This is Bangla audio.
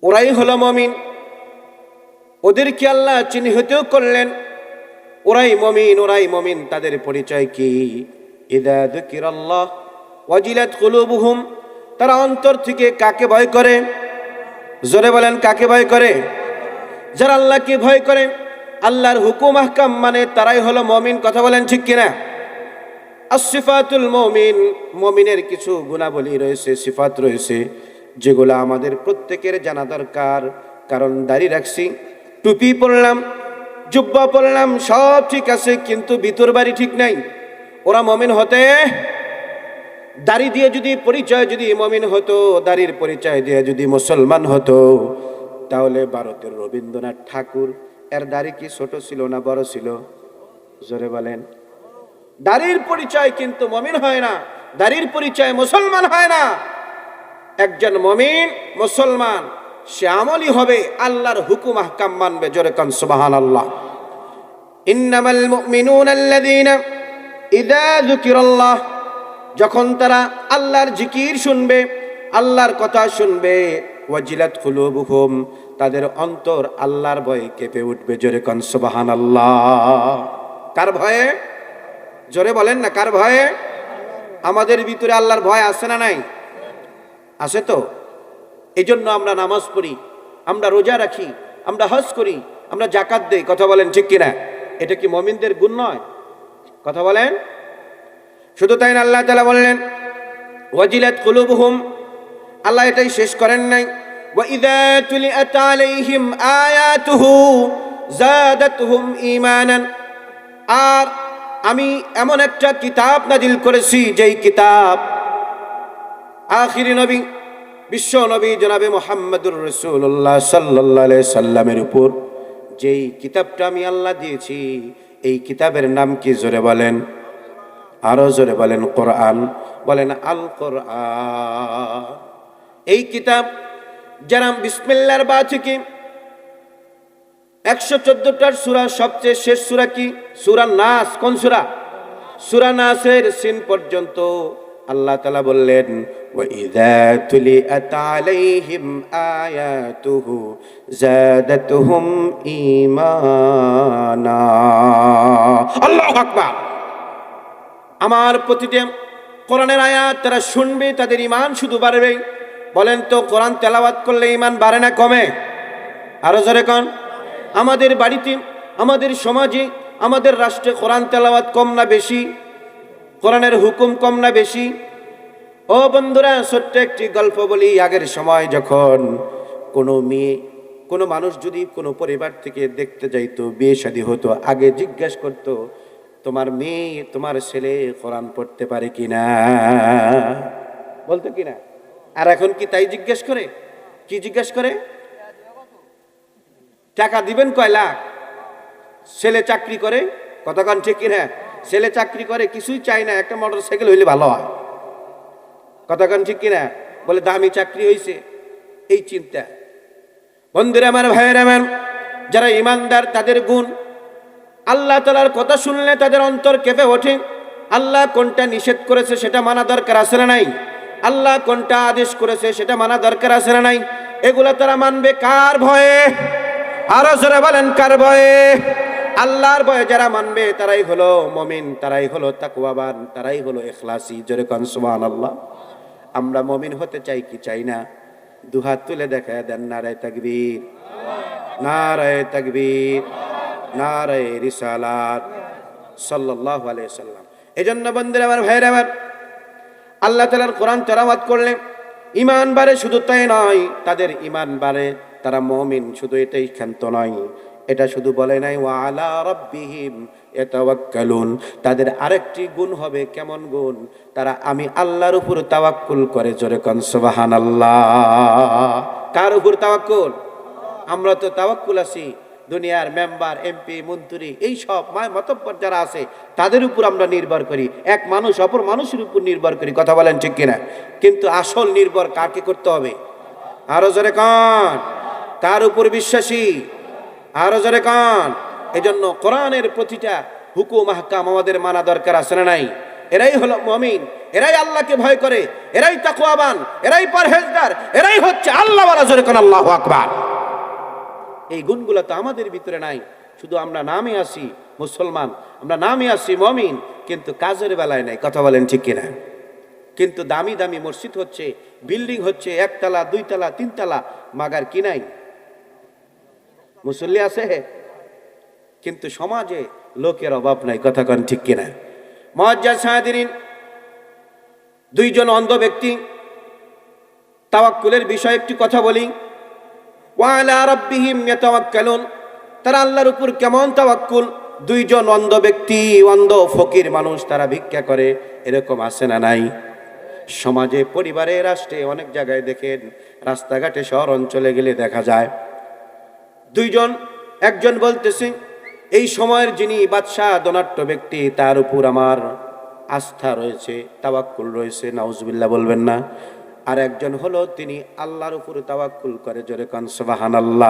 ওরাই হলো মুমিন। ওদেরকে আল্লাহ চিহ্নিতও করলেন, ওরাই মুমিন, ওরাই মুমিন। তাদের পরিচয় কি? ইযা যুকিরাল্লাহ ওয়াজিলাত কুলুবুহুম, তারা অন্তর থেকে কাকে ভয় করে? জোরে বলেন, কাকে ভয় করে? যারা আল্লাহকে ভয় করে, আল্লাহর হুকুম আহকাম মানে, তারাই হলো মুমিন। কথা বলেন ঠিক কিনা? আসিফাতুল মুমিন, মুমিনের কিছু গুণাবলী রয়েছে, সিফাত রয়েছে, যেগুলো আমাদের প্রত্যেকের জানা দরকার। কারণ দাড়ি রাখছি, টুপি পরলাম, জুব্বা পরলাম, সব ঠিক আছে, কিন্তু ভিতর বাড়ি ঠিক নাই। ওরা মুমিন হতে, দাড়ি দিয়ে যদি পরিচয় যদি মুমিন হতো, দাড়ির পরিচয় দিয়ে যদি মুসলমান হতো, তাহলে ভারতের রবীন্দ্রনাথ ঠাকুর এর দাড়ি কি ছোট ছিল না বড় ছিল? জোরে বলেন। দাড়ির পরিচয় কিন্তু মুমিন হয় না, দাড়ির পরিচয় মুসলমান হয় না। একজন মুমিন মুসলমান সে আমলি হবে, আল্লাহর হুকুম আহকাম মানবে। জোরে কান সুবহানাল্লাহ। ইন্নামাল মুমিনুনা আল্লাযীনা ইযা যুকিরাল্লাহ, যখন তারা আল্লাহর জিকির শুনবে, আল্লাহর কথা শুনবে, ওয়াজিলাত কুলুবুহুম, তাদের অন্তর আল্লাহর ভয়ে কেঁপে উঠবে। জোরে কান সুবহানাল্লাহ। কার ভয়ে? জোরে বলেন না, কার ভয়ে? আমাদের ভিতরে আল্লাহর ভয় আছে না নাই? আছে তো। এই জন্য আমরা নামাজ পড়ি, আমরা রোজা রাখি, আমরা হজ করি, আমরা জাকাত দেই। কথা বলেন ঠিক কিনা? এটা কি মুমিনদের গুণ নয়? কথা বলেন। শুধু তাই না, আল্লাহ তাআলা বললেন ওয়াজিলাত কুলুবুহুম, আল্লাহ এটাই শেষ করেন নাই, ওয়া ইযা তুলিয়াত আলাইহিম আয়াতুহু যাদাতুহুম ঈমানান, আর আমি এমন একটা কিতাব নাজিল করেছি, যেই কিতাব আখিরি নবী, বিশ্ব নবী জনাবে মুহাম্মদুর রাসূলুল্লাহ সাল্লাল্লাহু আলাইহি সাল্লামের উপর যেই কিতাবটা আমি আল্লাহ দিয়েছি, এই কিতাবের নাম কি? জোরে বলেন, আরো জোরে বলেন। কোরআন। বলেন আল কোরআন। এই কিতাব যারা বিসমিল্লাহর বা থেকে 114টার সূরা, সবচেয়ে শেষ সূরা কি? সূরা নাস। কোন সূরা? সূরা নাসের সিন পর্যন্ত আল্লাহ তাআলা বললেন ওয়া ইযা তুলিয়াত আলাইহিম আয়াতুহু যাদাতুহুম ঈমানা। আল্লাহু আকবার। আমার প্রতিটা কোরআনের আয়াত তারা শুনবে, তাদের ঈমান শুধু বাড়বে। বলেন তো, কোরআন তেলাওয়াত করলে ঈমান বাড়ে না কমে? আরো জোরে কোন। আমাদের বাড়িতে, আমাদের সমাজে, আমাদের রাষ্ট্রে কোরআন তেলাওয়াত কম না বেশি? কোরআনের হুকুম কম না বেশি? ও বন্ধুরা, ছোট্ট একটি গল্প বলি। আগের সময় যখন কোনো মেয়ে, কোনো মানুষ যদি কোনো পরিবার থেকে দেখতে যাইতো, বিয়ে শাদী হতো, আগে জিজ্ঞেস করতো তোমার মেয়ে, তোমার ছেলে কোরআন পড়তে পারে কিনা, বলতো কিনা? আর এখন কি তাই জিজ্ঞেস করে? কি জিজ্ঞেস করে? টাকা দিবেন কয় লাখ? ছেলে চাকরি করে, কতক্ষণ ঠিক কিনা? ছেলে চাকরি করে, কিছুই চাই না, একটা মোটর সাইকেল হইলে ভালো হয়। কতক্ষণ ঠিক কিনা? বলে দামি চাকরি হয়েছে, এই চিন্তা। বন্ধুরা আমার, ভাইয়ের আমার, যারা ইমানদার তাদের গুণ, আল্লাহ তাআলার কথা শুনলে তাদের অন্তর কেঁপে ওঠে। আল্লাহ কোনটা নিষেধ করেছে সেটা মানা দরকার আছে না নাই? আল্লাহ কোনটা আদেশ করেছে সেটা মানা দরকার আছে না নাই? এগুলা তারা মানবে কার ভয়ে? আরো জোরে বলেন, কার ভয়ে? আল্লাহর ভয়ে যারা মানবে তারাই হলো মুমিন, তারাই হলো তাকওয়াবান, তারাই হলো ইখলাসী। জোরে কান সুবহানাল্লাহ। আমরা মুমিন হতে চাই কি চাই না? দুহাত তুলে দেখায় দেন, নারায়ে তাকবীর, নারায়ে তাকবীর, নারায়ে রিসালাত, সাল্লাল্লাহু আলাইহি সাল্লাম। এজন্য বন্ধুরা আমার, ভাইরা আমার, আল্লাহ তাআলার কোরআন তেলাওয়াত করলে ঈমান বাড়ে। শুধু তাই নয়, তাদের ঈমান বাড়ে, তারা মুমিন। শুধু এটাই ক্ষান্ত নয়, এটা শুধু বলে নাই ওয়া আলা রাব্বিহিম ইয়াতাওয়াক্কালুন, তাদের আরেকটি গুণ হবে। কেমন গুণ? তারা আমি আল্লাহর উপর তাওয়াক্কুল করে। জোরে কান সুবহানাল্লাহ। কার উপর তাওয়াক্কুল? আমরা তো তাওয়াক্কুল আছি দুনিয়ার মেম্বার, এমপি, মন্ত্রী, এই সব মাতব্বর যারা আছে তাদের উপর আমরা নির্ভর করি। এক মানুষ অপর মানুষের উপর নির্ভর করি। কথা বলেন ঠিক কিনা? কিন্তু আসল নির্ভর কাকে করতে হবে? আরো জোরে কান। কার উপর বিশ্বাসী? আরো জোরে কান। এজন্য কোরআনের প্রতিটা হুকুম আহকাম আমাদের মানা দরকার আছে না নাই? এরাই হলো মুমিন, এরাই আল্লাহকে ভয় করে, এরাই তাকওয়াবান, এরাই পরহেজগার, এরাই হচ্ছে আল্লাহ ওয়ালা। জোরে কোন আল্লাহু আকবার। এই গুণগুলো তো আমাদের ভিতরে নাই, শুধু আমরা নামে আসি মুসলমান, আমরা নামে আসি মুমিন, কিন্তু কাজের বেলায় নাই। কথা বলেন ঠিক কিনা? কিন্তু দামি দামি মসজিদ হচ্ছে, বিল্ডিং হচ্ছে, একতলা, দুইতলা, তিনতলা, মাগার কি নাই? মুসল্লি আছে, কিন্তু সমাজে লোকের অভাব নাই। কথা কন ঠিক কিনা? মুআজ্জাজ হাজিরিন, দুইজন অন্ধ ব্যক্তি, তাওয়াক্কুলের বিষয়ে একটি কথা বলি। ওয়া আলা রাব্বিহিম ইয়াতাওয়াক্কালুন, তারা আল্লাহর উপর কেমন তাওয়াক্কুল। দুইজন অন্ধ ব্যক্তি, অন্ধ ফকির মানুষ, তারা ভিক্ষা করে, এরকম আছে না নাই? সমাজে, পরিবারে, রাষ্ট্রে, অনেক জায়গায় দেখেন, রাস্তাঘাটে, শহর অঞ্চলে গেলে দেখা যায় দুইজন, একজন বলতেছে এই সময়ের যিনি বাদশাহ ধনাঢ্য ব্যক্তি, তার উপর আমার আস্থা রয়েছে, তাওয়াক্কুল রয়েছে। নাউজুবিল্লাহ বলবেন না? আর একজন হলো তিনি আল্লাহর উপর তাওয়াক্কুল করে। জোরে কান সুবহানাল্লাহ।